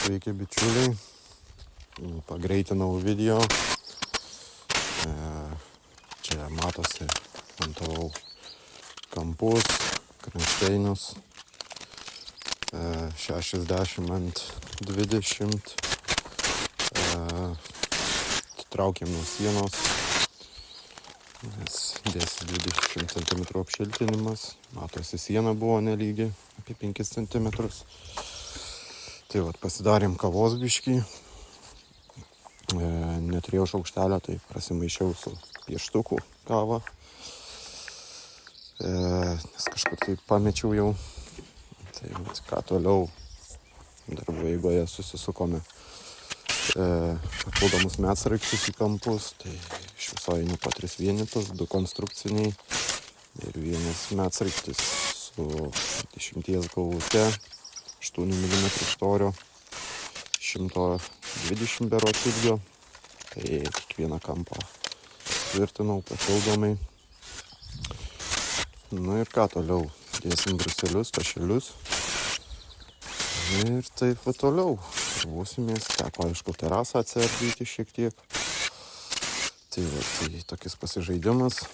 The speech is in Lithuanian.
Sveiki bičiuliai, pagreitinau video, čia matosi montavau kampus, kransteinius, 60 ant 20, traukiam nuo sienos, nes dėsi 20 cm apšiltinimas, matosi siena buvo nelygi, apie 5 cm. Tai vat pasidarėm kavos biškį, neturėjau šaukštelio, tai prasimaišiau su pieštuku kavą, nes kažkur tai pamečiau jau. Tai vat, ką toliau darbų eigoje susisukome papildomus medsraigčius į kampus, tai iš viso eina po 3 vienetus, 2 konstrukciniai ir vienas medsraigtis su 10 galvute, 8 mm storio, 120 berods ilgio, tai kiekvieną kampą tvirtinau papildomai. Na ir ką toliau, dėsim bruselius, tašelius ir taip va toliau būsimės, teko aišku terasą atsiardyti šiek tiek. Tai va, tai tokis pasižaidimas,